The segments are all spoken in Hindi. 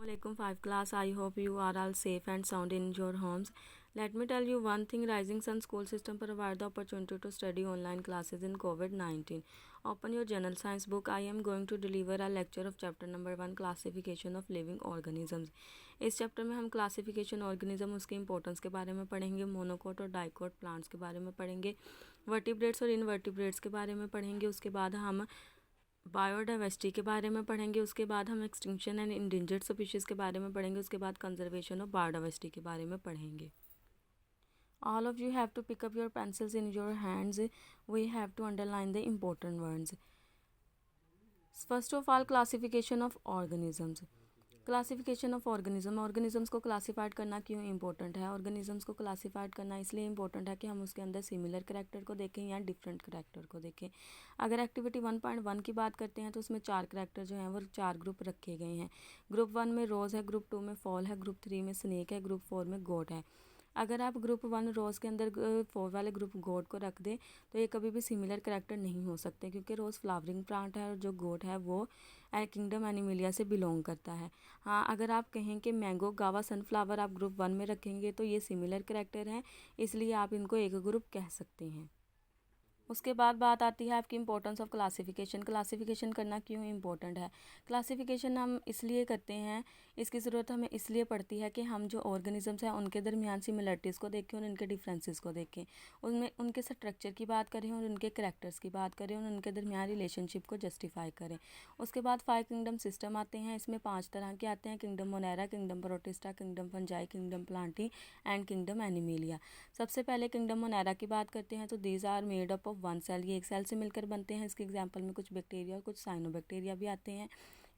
Assalamualaikum 5 class. I hope you are all safe and sound in your homes. Let me tell you one thing. Rising Sun School System provide the opportunity to study online classes in COVID-19. Open your general science book. I am going to deliver a lecture of chapter number 1 classification of living organisms. इस चैप्टर में हम क्लासिफिकेशन ऑर्गेनिज्म उसकी इंपॉर्टेंस के बारे में पढ़ेंगे, मोनोकोट और डाइकोट प्लांट्स के बारे में पढ़ेंगे, वर्टिब्रेट्स और इनवर्टिब्रेट्स के बारे में पढ़ेंगे। उसके बाद हम बायोडाइवर्सिटी के बारे में पढ़ेंगे। उसके बाद हम एक्सटिंक्शन एंड इंडेंजर्ड स्पीशीज़ के बारे में पढ़ेंगे। उसके बाद कंजर्वेशन ऑफ बायोडाइवर्सिटी के बारे में पढ़ेंगे। All of you have to pick up your pencils in your hands. We have to underline the important words. First of all, classification of organisms. Classification of organisms को क्लासीफाइड करना क्यों इंपॉर्टेंट है? ऑर्गेनिजम्स को क्लासीफाइड करना इसलिए इंपॉर्टेंट है कि हम उसके अंदर सिमिलर करैक्टर को देखें या डिफरेंट करैक्टर को देखें। अगर एक्टिविटी 1.1 की बात करते हैं तो उसमें 4 करैक्टर जो हैं वो 4 ग्रुप रखे गए हैं। ग्रुप 1 में रोज़ है, ग्रुप 2 में फॉल है, ग्रुप 3 में स्नेक है, ग्रुप 4 में गोट है। अगर आप ग्रुप 1 रोज़ के अंदर 4 वाले ग्रुप गोट को रख दें तो ये कभी भी सिमिलर करैक्टर नहीं हो सकते, क्योंकि रोज़ फ्लावरिंग प्लांट है और जो गोट है वो किंगडम एनिमिलिया से बिलोंग करता है। हाँ, अगर आप कहें कि मैंगो गावा सनफ्लावर आप ग्रुप 1 में रखेंगे तो ये सिमिलर करैक्टर हैं, इसलिए आप इनको एक ग्रुप कह सकते हैं। उसके बाद बात आती है आपकी इंपॉर्टेंस ऑफ क्लासिफिकेशन करना क्यों इंपॉर्टेंट है? क्लासिफिकेशन हम इसलिए करते हैं, इसकी ज़रूरत हमें इसलिए पड़ती है कि हम जो ऑर्गेनिजम्स हैं उनके दरमियान सिमिलरिटीज़ को देखें और उनके डिफरेंसेस को देखें, उनमें उनके स्ट्रक्चर की बात करें और उनके करैक्टर्स की बात करें और उनके दरमियान रिलेशनशिप को जस्टिफाई करें। उसके बाद 5 किंगडम सिस्टम आते हैं। इसमें 5 तरह के आते हैं: kingdom Monera, kingdom Protista, kingdom Fungi, kingdom Plantae and kingdom Animalia. सबसे पहले किंगडम मोनेरा की बात करते हैं तो these are made up of 1 cell, ये एक सेल से मिलकर बनते हैं। इसके एग्जांपल में कुछ बैक्टीरिया और कुछ साइनोबैक्टीरिया भी आते हैं।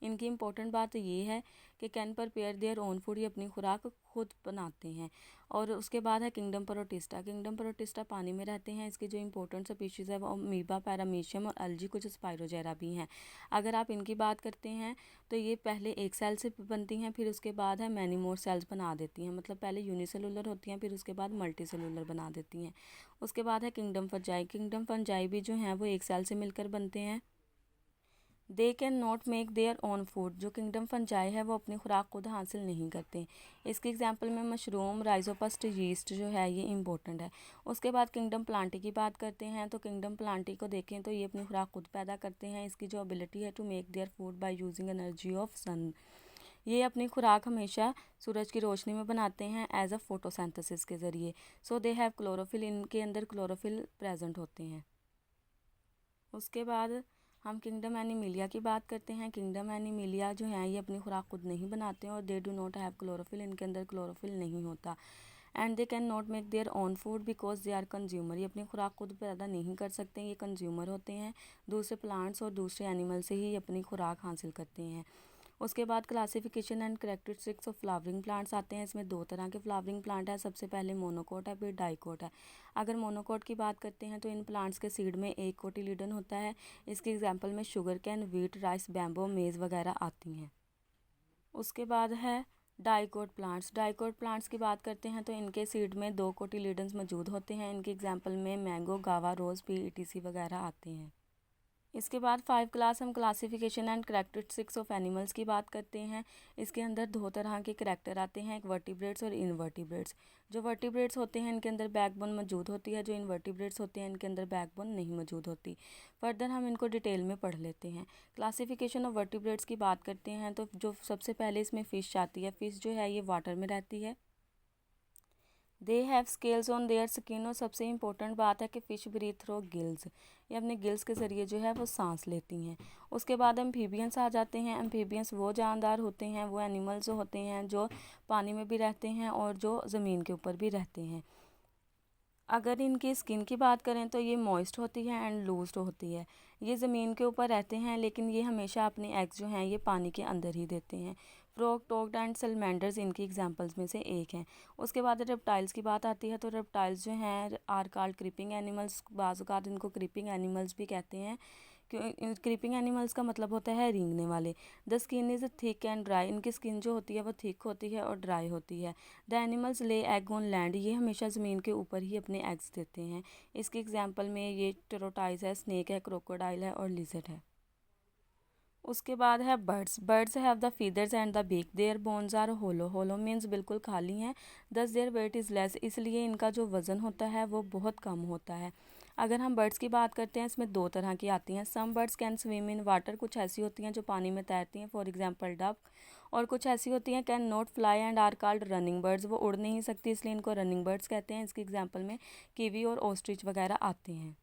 इनकी इंपॉर्टेंट बात ये है कि can prepare their own food, ये अपनी खुराक खुद बनाते हैं। और उसके बाद है किंगडम प्रोटिस्टा पानी में रहते हैं। इसकी जो इंपॉर्टेंट स्पीशीज़ है वो अमीबा, पैरामीशियम और अल्जी, कुछ स्पाइरोजेरा भी हैं। अगर आप इनकी बात करते हैं तो ये पहले एक सेल से बनती हैं, फिर उसके बाद है मैनी मोर सेल्स बना देती हैं, मतलब पहले यूनिसेलुलर होती हैं फिर उसके बाद मल्टी सेलुलर बना देती हैं। उसके बाद है किंगडम फंजाई भी जो हैं वो एक सेल से मिलकर बनते हैं। दे can not make their own food, जो किंगडम फंजाई है वो अपनी खुराक खुद हासिल नहीं करते। इसके एग्जांपल में मशरूम, राइजोपस्ट, यीस्ट जो है ये इंपॉर्टेंट है। उसके बाद किंगडम प्लांटी की बात करते हैं तो किंगडम प्लांटी को देखें तो ये अपनी खुराक खुद पैदा करते हैं। इसकी जो एबिलिटी है to make their food by using energy of sun, ये अपनी खुराक हमेशा सूरज की रोशनी में बनाते हैं एज अ फोटोसिंथेसिस के ज़रिए। सो दे हैव क्लोरोफिल, इनके अंदर क्लोरोफिल प्रेजेंट होते हैं। उसके बाद हम किंगडम एनिमिलिया की बात करते हैं। किंगडम एनिमिलिया जो है ये अपनी खुराक खुद नहीं बनाते हैं और they do not have chlorophyll, इनके अंदर क्लोरोफिल नहीं होता। And they can not make their own food because they are consumer, ये अपनी खुराक खुद पैदा नहीं कर सकते, ये कंज्यूमर होते हैं। दूसरे प्लांट्स और दूसरे एनिमल से ही अपनी खुराक हासिल करते हैं। उसके बाद classification and characteristics of flowering plants आते हैं। इसमें 2 तरह के फ्लावरिंग प्लांट है। सबसे पहले मोनोकोट है, फिर डाइकोट है। अगर मोनोकोट की बात करते हैं तो इन प्लांट्स के सीड में एक कोटिलीडन होता है। इसके एग्जांपल में sugar cane, wheat, rice, bamboo, मेज़ वगैरह आती हैं। उसके बाद है डाइकोट प्लांट्स की बात करते हैं तो इनके सीड में 2 कोटिलीडन्स मौजूद होते हैं। इनके एग्जांपल में मैंगो, गावा, रोज़, पी, ईटीसी वगैरह आते हैं। इसके बाद 5 क्लास हम classification and characteristics of animals की बात करते हैं। इसके अंदर 2 तरह के करैक्टर आते हैं, एक वर्टिब्रेट्स और इनवर्टिब्रेट्स। जो वर्टिब्रेट्स होते हैं इनके अंदर बैकबोन मौजूद होती है, जो इनवर्टिब्रेट्स होते हैं इनके अंदर बैकबोन नहीं मौजूद होती। फर्दर हम इनको डिटेल में पढ़ लेते हैं। क्लासिफिकेशन ऑफ वर्टिब्रेट्स की बात करते हैं तो जो सबसे पहले इसमें फ़िश आती है। फ़िश जो है ये वाटर में रहती है। They have scales on their skin, और सबसे इम्पोर्टेंट बात है कि फ़िश ब्रीथ थ्रू गिल्स, ये अपने गिल्स के ज़रिए जो है वो सांस लेती हैं। उसके बाद एम्फीबियंस आ जाते हैं। एम्फीबियंस वो जानदार होते हैं, वो एनिमल्स होते हैं जो पानी में भी रहते हैं और जो ज़मीन के ऊपर भी रहते हैं। अगर इनकी स्किन की बात करें तो ये मॉइस्ट होती है एंड लूज्ड होती है। ये ज़मीन के ऊपर रहते हैं लेकिन ये हमेशा अपने एग्स जो हैं ये पानी के अंदर ही देते हैं। फ्रॉग, टोड एंड सलमेंडर्स इनकी एग्जांपल्स में से एक हैं। उसके बाद रेप्टाइल्स की बात आती है तो रेप्टाइल्स जो हैं आर कॉल्ड क्रीपिंग एनिमल्स, बाज़ औक़ात इनको क्रीपिंग एनिमल्स भी कहते हैं। क्रीपिंग एनिमल्स का मतलब होता है रेंगने वाले। The skin is thick and dry, इनकी स्किन जो होती है वो थिक होती है और ड्राई होती है। The animals lay egg on land, ये हमेशा ज़मीन के ऊपर ही अपने एग्स देते हैं। इसके एग्जांपल में ये टोरोटाइज है, स्नेक है, क्रोकोडाइल है और लिजर्ड है। उसके बाद है birds. Birds have the feathers and the beak, their bones are hollow. Hollow means बिल्कुल खाली हैं, दस देयर वेट इज़ लेस, इसलिए इनका जो वज़न होता है वो बहुत कम होता है। अगर हम बर्ड्स की बात करते हैं, इसमें दो तरह की आती हैं। Some birds can swim in water, कुछ ऐसी होती हैं जो पानी में तैरती हैं, फॉर एग्जाम्पल डक। और कुछ ऐसी होती हैं can not fly and are called running birds, वो उड़ नहीं सकती इसलिए इनको रनिंग बर्ड्स कहते हैं। इसकी एग्जाम्पल में कीवी और ऑस्ट्रिच वगैरह आते हैं।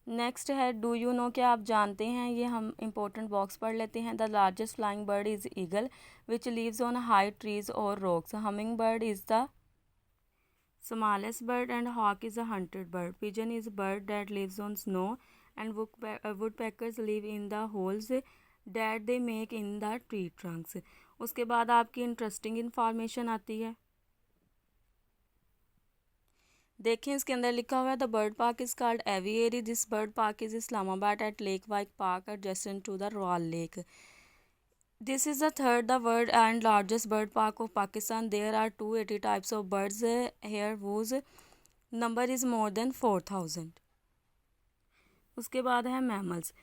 नेक्स्ट है डू यू नो, क्या आप जानते हैं। ये हम इंपॉर्टेंट बॉक्स पढ़ लेते हैं। The largest flying bird is eagle which lives on high trees और rocks. Humming bird is the smallest bird and hawk is a hunted bird. Pigeon is a bird that lives on snow and woodpeckers live in the holes that they make in the tree trunks. उसके बाद आपकी इंटरेस्टिंग इंफॉर्मेशन आती है। देखें इसके अंदर लिखा हुआ है the bird park is called aviary. This bird park is Islamabad at Lake View Park adjacent to the royal lake. This is the third the world and largest bird park of Pakistan. There are 280 types of birds here whose number is more than 4000. उसके बाद है mammals.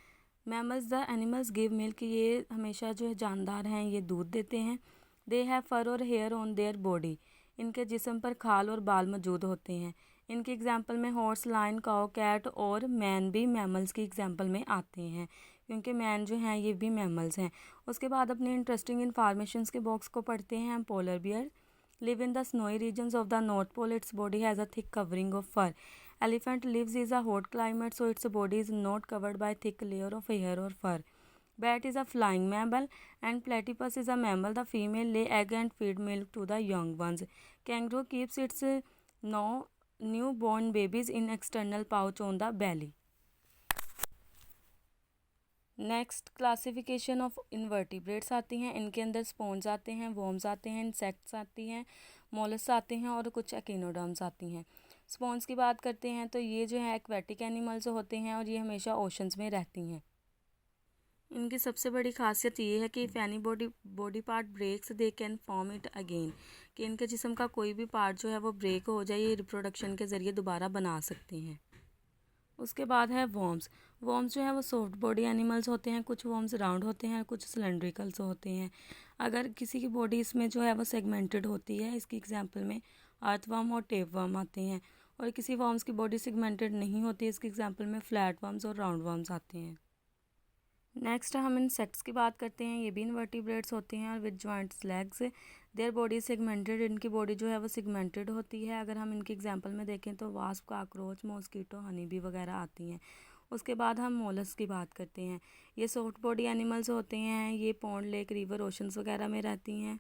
Mammals the animals give milk, ये हमेशा जो है जानदार हैं, ये दूध देते हैं। दे हैव फर और हेयर ऑन देयर बॉडी, इनके जिस्म पर खाल और बाल मौजूद होते हैं। इनके एग्जाम्पल में हॉर्स, लायन, काऊ, कैट और मैन भी मैमल्स की एग्जाम्पल में आते हैं, क्योंकि मैन जो हैं ये भी मैमल्स हैं। उसके बाद अपनी इंटरेस्टिंग इन्फॉर्मेशन के बॉक्स को पढ़ते हैं हम। Polar bear live in the snowy regions of the north pole, its body has a thick covering of fur. Elephant lives in a hot climate, so its body is not covered by thick layer of hair or fur. Bat is a flying mammal and platypus is a mammal. The female lay egg and feed milk to the young ones. Kangaroo keeps its newborn babies in external pouch on the belly. Next classification of invertebrates आती हैं। इनके अंदर स्पॉन्ज आते हैं, वॉर्म्स आते हैं, इंसेक्ट्स आती हैं, मोलस्क आते हैं और कुछ एकिनोडर्म्स आती हैं। स्पॉन्ज की बात करते हैं तो ये जो है एक्वेटिक एनिमल्स होते हैं और ये हमेशा ओशंस में रहती हैं। इनकी सबसे बड़ी खासियत ये है कि if any body part breaks they can form it again, कि इनके जिस्म का कोई भी पार्ट जो है वो ब्रेक हो जाए, ये रिप्रोडक्शन के ज़रिए दोबारा बना सकते हैं। उसके बाद है वॉर्म्स। वॉर्म्स जो है वो सॉफ्ट बॉडी एनिमल्स होते हैं। कुछ वॉर्म्स राउंड होते हैं, कुछ सिलेंड्रिकल्स होते हैं। अगर किसी की बॉडी इसमें जो है वो सेगमेंटेड होती है, इसकी एग्जांपल में अर्थवर्म और टेपवर्म आते हैं। और किसी वॉर्म्स की बॉडी सेगमेंटेड नहीं होती, इसकी एग्जांपल में फ्लैट वर्म्स और राउंड वर्म्स आते हैं। नेक्स्ट हम इंसेक्ट्स की बात करते हैं। ये भी इनवर्टिब्रेट्स होते हैं और with joints legs. Their body segmented, इनकी बॉडी जो है वो सेगमेंटेड होती है। अगर हम इनके एग्जांपल में देखें तो wasp, cockroach, mosquito, honey bee वगैरह आती हैं। उसके बाद हम मोलस्क की बात करते हैं। ये सॉफ्ट बॉडी एनिमल्स होते हैं। ये पॉन्ड, लेक, रिवर, ओशंस वगैरह में रहती हैं।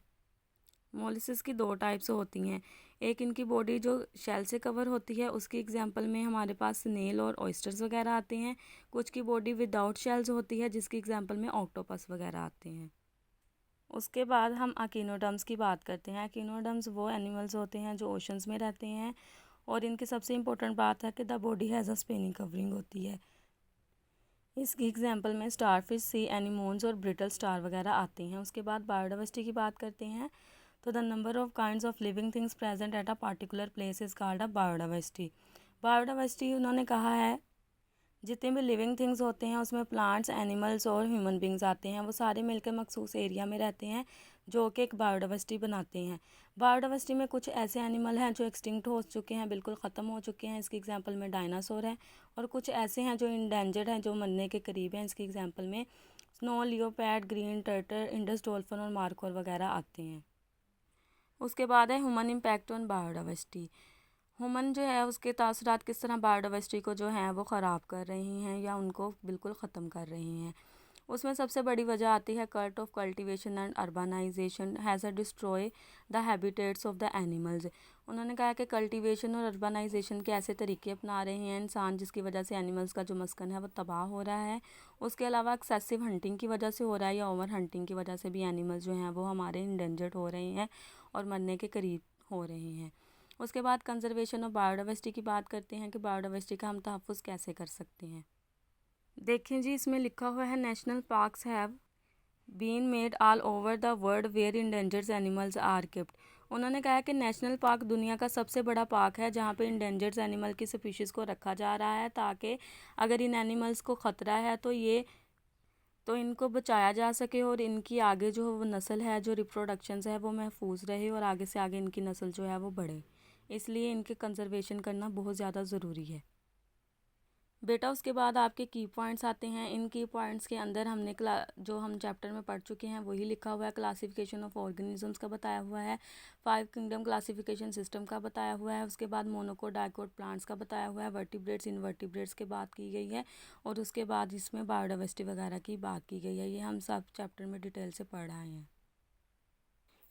मोलस्क की दो टाइप्स होती हैं। एक इनकी बॉडी जो शेल से कवर होती है, उसकी एग्जांपल में हमारे पास स्नेल और ऑयस्टर्स वगैरह आते हैं। कुछ की बॉडी विदाउट शेल्स होती है, जिसकी एग्जांपल में ऑक्टोपस वगैरह आते हैं। उसके बाद हम अकीनोडर्म्स की बात करते हैं। अकीनोडर्म्स वो एनिमल्स होते हैं जो ओशंस में रहते हैं और इनकी सबसे इम्पोर्टेंट बात है कि the body has a spinning covering होती है। इसकी एग्जांपल में स्टारफिश, सी एनिमोन्स और ब्रिटल स्टार वगैरह आते हैं। उसके बाद बायोडाइवर्सिटी की बात करते हैं तो the number of kinds of living things present at a particular place is called a biodiversity. Biodiversity उन्होंने कहा है जितने भी लिविंग थिंग्स होते हैं उसमें प्लांट्स, एनिमल्स और ह्यूमन बींग्स आते हैं, वो सारे मिलकर मखसूस एरिया में रहते हैं जो कि एक बायोडाइवर्सिटी बनाते हैं। बायोडाइवर्सिटी में कुछ ऐसे एनिमल हैं जो एक्सटिंक्ट हो चुके हैं, बिल्कुल ख़त्म हो चुके हैं, इसकी एग्जांपल में डायनासोर है। और कुछ ऐसे हैं जो इंडेंजर्ड हैं, जो मरने के करीब हैं, इसकी एग्जांपल में snow leopard, green turtle, Indus dolphin और मार्कोर वगैरह आते हैं। उसके बाद है human impact on biodiversity. Human जो है उसके तासरात किस तरह बायोडाइवर्सिटी को जो है वो ख़राब कर रही हैं या उनको बिल्कुल ख़त्म कर रही हैं। उसमें सबसे बड़ी वजह आती है cult of cultivation and urbanization has a destroy the habitats of the animals. उन्होंने कहा कि कल्टीवेशन और अर्बनाइजेशन के ऐसे तरीके अपना रहे हैं इंसान, जिसकी वजह से एनिमल्स का जो मस्कन है वो तबाह हो रहा है। उसके अलावा एक्सेसिव हंटिंग की वजह से हो रहा है या ओवर हंटिंग की वजह से भी एनिमल्स जो हैं वो हमारे इंडेंजर्ड हो रहे हैं और मरने के करीब हो रहे हैं। उसके बाद कंजर्वेशन ऑफ बायोडाइवर्सिटी की बात करते हैं कि बायोडाइवर्सिटी का हम तहफ़्फ़ुज़ कैसे कर सकते हैं। देखें जी, इसमें लिखा हुआ है national parks have been made all over the world where endangered animals are kept. उन्होंने कहा है कि नेशनल पार्क दुनिया का सबसे बड़ा पार्क है जहाँ पे इंडेंजर्ड एनिमल की स्पीशीज़ को रखा जा रहा है, ताकि अगर इन एनिमल्स को ख़तरा है तो इनको बचाया जा सके और इनकी आगे जो वो नस्ल है, जो रिप्रोडक्शंस है वो महफूज रहे और आगे से आगे इनकी नस्ल जो है वो बढ़े, इसलिए इनके कंजर्वेशन करना बहुत ज़्यादा ज़रूरी है। बेटा उसके बाद आपके की पॉइंट्स आते हैं। इन की पॉइंट्स के अंदर हमने जो हम चैप्टर में पढ़ चुके हैं वही लिखा हुआ है। क्लासिफिकेशन ऑफ ऑर्गेनिजम्स का बताया हुआ है, 5 किंगडम क्लासिफिकेशन सिस्टम का बताया हुआ है, उसके बाद मोनोकोट डाइकोट प्लांट्स का बताया हुआ है, वर्टिब्रेट्स इनवर्टिब्रेट्स की बात की गई है और उसके बाद इसमें बायोडाइवर्सिटी वगैरह की बात की गई है। ये हम सब चैप्टर में डिटेल से पढ़ आए हैं।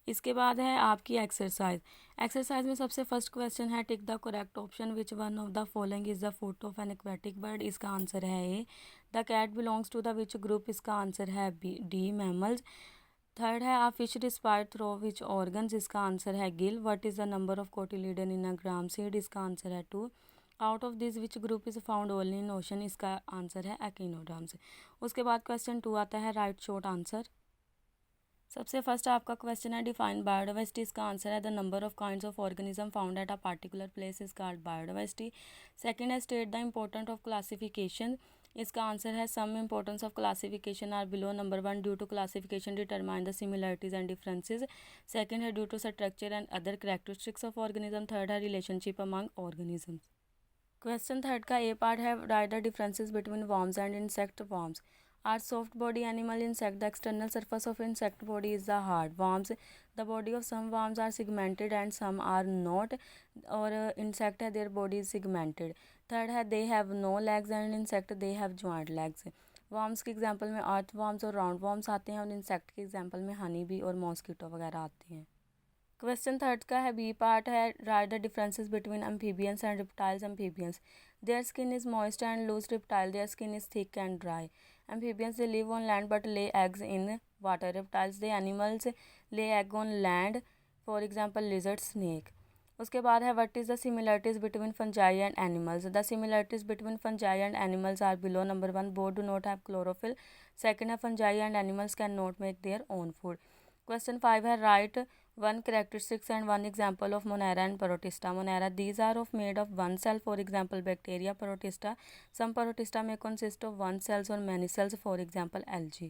इसके बाद है आपकी एक्सरसाइज। एक्सरसाइज में सबसे फर्स्ट क्वेश्चन है tick the correct option which one of the following is the photo of an aquatic bird. इसका आंसर है A. The cat belongs to the which group. इसका आंसर है डी मैमल्स। थर्ड है a fish respire through which organs. इसका आंसर है gill. What is the number of cotyledon in a gram seed. इसका आंसर है 2। Out of this which group is found only in ocean. इसका आंसर है एकिनोडर्म्स। उसके बाद क्वेश्चन 2 आता है राइट शॉर्ट आंसर। सबसे फर्स्ट आपका क्वेश्चन है डिफाइन बायोडाइवर्सिटी। इसका आंसर है the number of kinds of organism found at a particular place is called biodiversity. Second है state the important of classification. इसका आंसर है some importance of classification are below. Number 1 due to classification determine the similarities and differences. Second है due to structure and other characteristics of organism. Third है relationship among organism. Question third का ए पार्ट है write the differences between worms and insect. Worms are soft body animal. Insect the external surface of insect body is the hard. Worms the body of some worms are segmented and some are not. और insect है their body is segmented. Third है they have no legs and insect they have joint legs. worms के एग्जाम्पल में अर्थ worms और राउंड worms आते हैं और इंसेक्ट के एग्जाम्पल में हनी बी और मॉस्किटो वगैरह आते हैं। क्वेश्चन थर्ड का है बी पार्ट है write the differences between amphibians and reptiles. Amphibians their skin is moist and loose. Reptile their skin is thick and dry. Amphibians they live on land but lay eggs in water. Reptiles they animals lay egg on land, for example lizard, snake. उसके बाद है what is the similarities between fungi and animals. The similarities between fungi and animals are below. Number 1 both do not have chlorophyll. Second है fungi and animals can not make their own food. Question 5 है write one characteristics and one example of Monera and Protista. Monera, these are of made of one cell, for example bacteria. Protista, some Protista may consist of one cells or many cells, for example algae.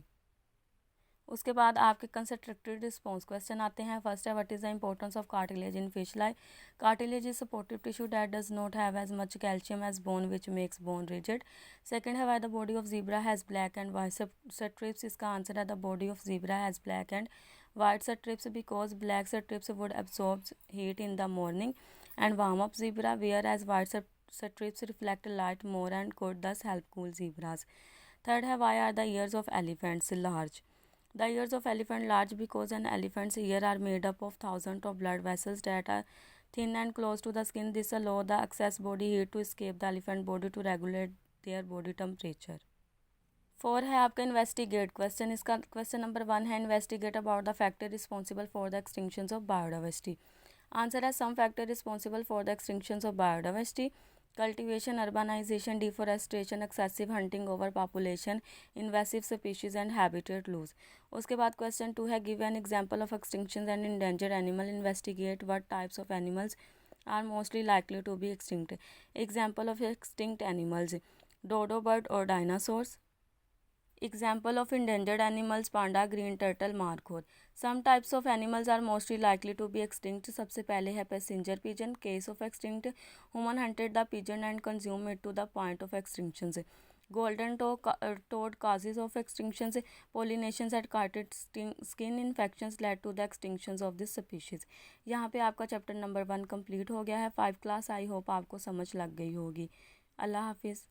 उसके बाद आपके कंस्ट्रक्टेड रिस्पॉन्स क्वेश्चन आते हैं। फर्स्ट है what is the importance of cartilage in fish life. Cartilage is supportive tissue that does not have as much calcium as bone which makes bone rigid. Second है why the body of zebra has black and white strips. इसका आंसर है the body of zebra has black and white strips because black strips would absorb heat in the morning and warm up zebra, whereas white strips reflect light more and could thus help cool zebras. Third है why are the ears of elephants large. The ears of elephant large because an elephant's ear are made up of thousands of blood vessels that are thin and close to the skin. This allow the excess body heat to escape the elephant body to regulate their body temperature. 4 है आपका इन्वेस्टिगेट क्वेश्चन। इसका क्वेश्चन नंबर 1 है investigate about the factor responsible for the extinctions of biodiversity. Answer है some factor responsible for the extinctions of biodiversity. Cultivation, urbanization, deforestation, excessive hunting, over population, invasive species and habitat lose. उसके बाद क्वेश्चन 2 है give an example of extinction and endangered animal. Investigate what types of animals are mostly likely to be extinct. Example of extinct animals डोडो bird और dinosaurs. Example of endangered animals panda, green turtle, markhor. Some types of animals are mostly likely to be extinct. सबसे पहले है passenger pigeon. Case of extinct, human hunted the pigeon and consumed it to the point of extinctions. Golden toad causes of extinctions. Pollinations and carted skin infections led to the extinctions of this species. यहाँ पे आपका चैप्टर नंबर 1 कंप्लीट हो गया है। 5 क्लास आई होप आपको समझ लग गई होगी। अल्लाह हाफिज़।